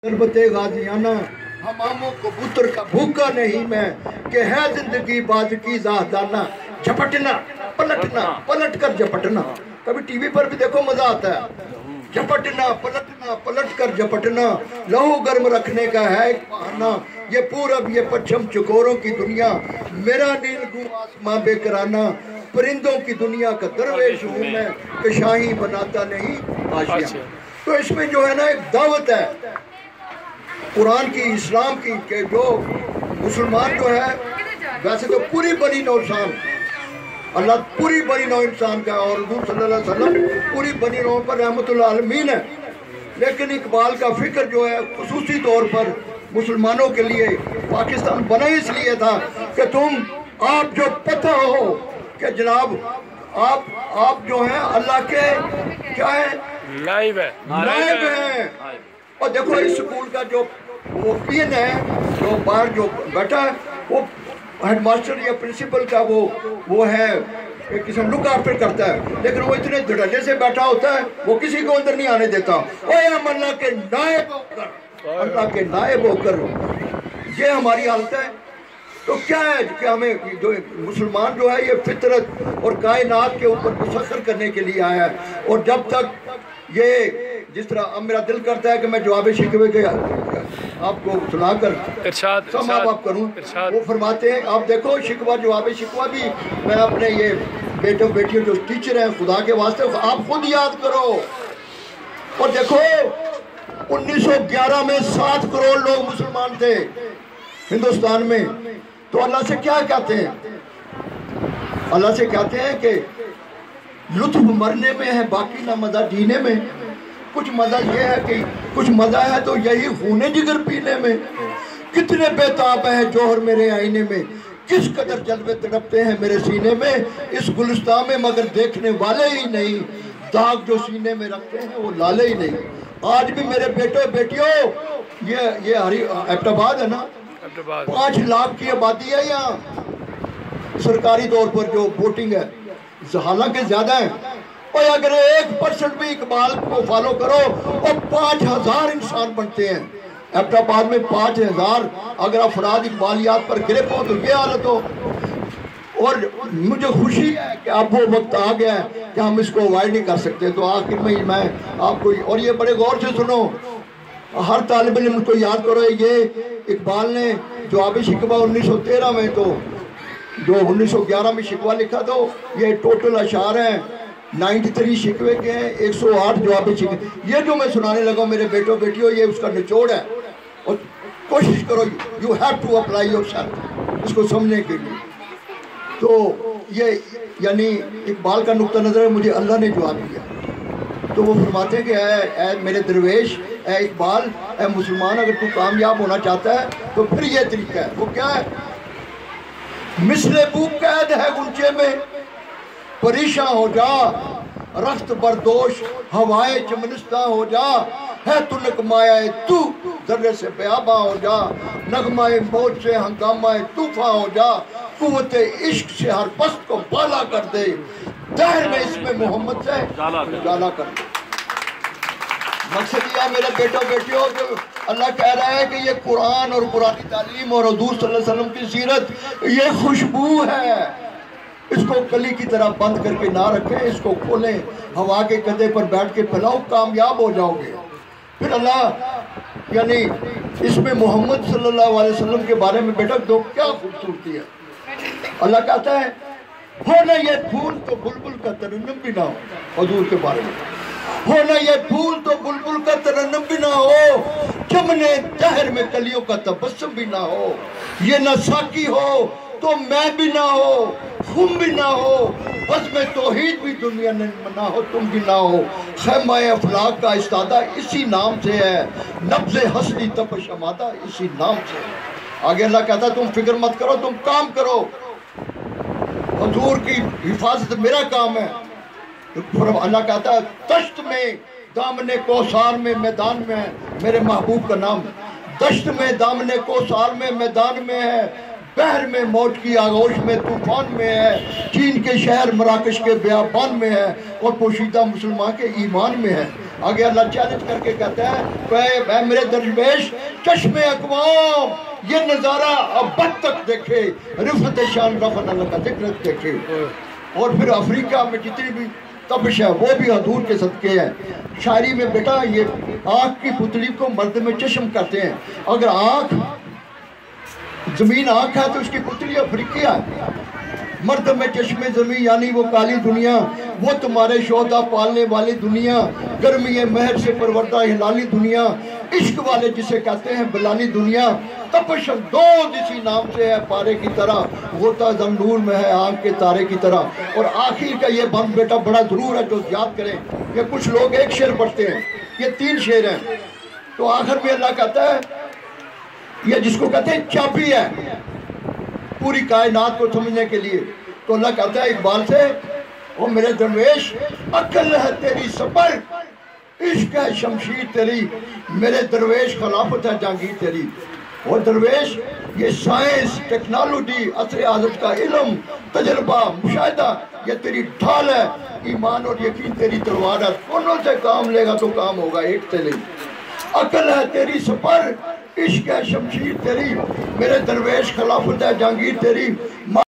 शरबते गाजियाना हमामों कबूतर का भूखा नहीं मैं कि है जिंदगी बाज की जाहदाना। झपटना पलटना पलट कर झपटना, कभी टीवी पर भी देखो मजा आता है। झपटना पलट कर झपटना, लहू गर्म रखने का है एक बहाना। ये पूरब ये पश्चिम चकोरों की दुनिया, मेरा नील गू आसमां बेकराना। परिंदों की दुनिया का दरवेश हूँ मैं, कि शाही बनाता नहीं आशिया। तो इसमें जो है ना एक दावत है कुरान की, इस्लाम की, कि जो मुसलमान जो है, वैसे तो पूरी बनी नौ इंसान, अल्लाह पूरी बनी नौ इंसान का और हुज़ूर सल्लल्लाहु अलैहि वसल्लम पूरी बनी नौ पर रहमतुल आलमीन है। लेकिन इकबाल का फिक्र जो है खुसूसी तौर पर मुसलमानों के लिए पाकिस्तान बना इसलिए था कि आप जो पता हो कि जनाब आप जो हैं अल्लाह के क्या है, नाइब है। और देखो इस स्कूल का जो वो पीएन है, जो बाहर जो बैठा है, वो हेडमास्टर या प्रिंसिपल का वो है, एक किस्म लुक आफ्टर करता है, लेकिन वो इतने धड़ल्ले से बैठा होता है, वो किसी को अंदर नहीं आने देता। ओए हम अल्लाह के नायब होकर, अल्लाह के नायब होकर, ये हमारी हालत है। तो क्या है कि हमें जो मुसलमान जो है ये फितरत और कायनात के ऊपर मुसख्खर करने के लिए आया है। और जब तक ये जिस तरह अब मेरा दिल करता है कि मैं जवाब शिकवे के आपको सुनाकर समाप्त करूं, वो फरमाते हैं, आप देखो शिकवा जवाब शिकवा भी मैं अपने ये बेटों बेटियों जो टीचर हैं, खुदा के वास्ते आप खुद याद करो। और देखो 1911 में 7 करोड़ लोग मुसलमान थे हिंदुस्तान में। तो अल्लाह से क्या कहते हैं, अल्लाह से कहते हैं कि लुत्फ मरने में है बाकी ना मजा जीने में। कुछ मजा ये है कि कुछ मजा है तो यही खूने जिगर पीने में। कितने बेताब है जोहर मेरे आईने में, किस कदर जलवे तड़पते हैं मेरे सीने में। इस गुलिस्तान में मगर देखने वाले ही नहीं, दाग जो सीने में रखते हैं वो लाले ही नहीं। आज भी मेरे बेटों बेटियों, ये हरी एबटाबाद है ना, 5 लाख की आबादी है यहाँ सरकारी तौर पर जो वोटिंग है, हालांकि ज्यादा है। और अगर 1% भी इकबाल को फॉलो करो और 5000 इंसान बनते हैं। एबटाबाद में 5000 अगर अफराद इकबालियात पर गिरफ्त हो तो ये हालत हो। और मुझे खुशी है कि अब वो वक्त आ गया है कि हम इसको अवॉइड नहीं कर सकते। तो आखिर में मैं आपको, और ये बड़े गौर से सुनो, हर तालिब इल्म को याद करो, ये इकबाल ने जवाब शिकवा 1913 में, तो जो 1911 में शिकवा लिखा, तो ये टोटल अशार हैं 93 शिकवे के हैं, 108 जवाब शिकवे। ये जो मैं सुनाने लगा मेरे बेटों बेटियों, ये उसका निचोड़ है। और कोशिश करो, you have to apply yourself इसको समझने के लिए। तो ये यानी इकबाल का नुक्ता नज़र मुझे अल्लाह ने जवाब दिया। तो वो फरमाते हैं कि ऐ मेरे दरवेश, ऐ इकबाल, ऐ मुसलमान, अगर तू कामयाब होना चाहता है तो फिर ये तरीका है। वो क्या है, मिसले बू कैद है गुंचे में, परेशान हो जा रख्त बरदोश, हवाए चमनिस्ता हो जा, है तू नगमाए तू जर्रे से बेआबा हो जा, नगमाए मौज से हंगामाए तूफा हो जा, कुव्वते इश्क से हर पस्त को बाला कर दे, दहर में इसमें मोहम्मद से जाला कर दे। मकसद यह मेरे बेटों बेटियों, अल्लाह कह रहा है कि ये कुरान और कुरानी तालीम और हुज़ूर सल्लल्लाहु अलैहि वसल्लम की सीरत, ये खुशबू है। इसको कली की तरह बंद करके ना रखें, इसको खोलें, हवा के कंधे पर बैठ के फैलाओ, कामयाब हो जाओगे। फिर अल्लाह यानी इसमें मोहम्मद सल्लल्लाहु अलैहि वसल्लम के बारे में बेटा दो क्या खूबसूरती है। अल्लाह कहता है, हो ना ये फूल तो बुलबुल का तरन्नुम भी ना हो, हुज़ूर के बारे में, हो ना ये फूल तो बुलबुल का तरन्नुम भी ना हो, चमने दहर में कलियों का तबस्सुम भी ना हो, ये ना साकी हो तो मैं भी ना हो, तुम भी ना हो, बस में तौहीद भी दुनिया में ना हो, तुम भी ना हो। खैमाए अफलाक का इस्तादा इसी नाम से है, नब्ज़े हस्नी तपश अमादा इसी नाम से है। आगे अल्लाह कहता है, तुम फिक्र मत करो, तुम काम करो, हुजूर की हिफाजत मेरा काम है। अल्लाह कहता है, दश्त में दामने कौसार में मैदान में है मेरे महबूब का नाम, दश्त में दामने कौसार में मैदान में है, बहर में मौत की आगोश में तूफान में है, चीन के शहर मराकश के बियाबान में है, और पोशीदा मुसलमान के ईमान में है। آگے اللہ چیلنج کر کے کہتا ہے اے میرے درویش چشم اقوام یہ نظارہ اب بد تک دیکھے، رفت شان رفن اللہ کا ذکر دیکھے۔ اور پھر افریقہ میں جتنی بھی تپش ہے وہ بھی حضور کے صدقے ہے۔ شاعری میں بیٹا یہ آنکھ کی پتلی کو مرد میں چشم کرتے ہیں، اگر آنکھ زمین آنکھ ہے تو اس کی پتلی افریقی ہے۔ مرد میں چشم زمین یعنی وہ کالی دنیا، وہ تمہارے شہداء پالنے والی دنیا، گرمی مہر سے پروردہ ہلالی دنیا، عشق والے جسے کہتے ہیں بلالی دنیا، تپش اندوز اسی نام سے ہے پارے کی طرح، غوطہ زنور میں ہے آنکھ کے تارے کی طرح۔ اور آخر کا یہ بند بیٹا بڑا ضرور ہے جو یاد کریں، یہ کچھ لوگ ایک شعر پڑھتے ہیں، یہ 3 شعر ہیں، تو آخر میں اللہ کہتا ہے یہ جس کو کہتے ہیں چابی ہے پوری کائنات کو سمجھنے کے لیے، تو اللہ کہتا ہے اقبال سے او میرے درویش عقل ہے تیری صبر، عشق ہے شمشیر تیری، میرے درویش خلافت ہے جہانگیر تیری۔ اور درویش یہ سائنس، ٹیکنالوجی، عصر حاضر کا علم، تجربہ، مشاہدہ یہ تیری ڈھال ہے، ایمان اور یقین تیری تلوار ہے، دونوں سے کام لے گا تو کام ہوگا، ایک سے نہیں۔ عقل ہے تیری سپر، عشق ہے شمشیر تیری، میرے درویش خلافت ہے جہانگیر تیری۔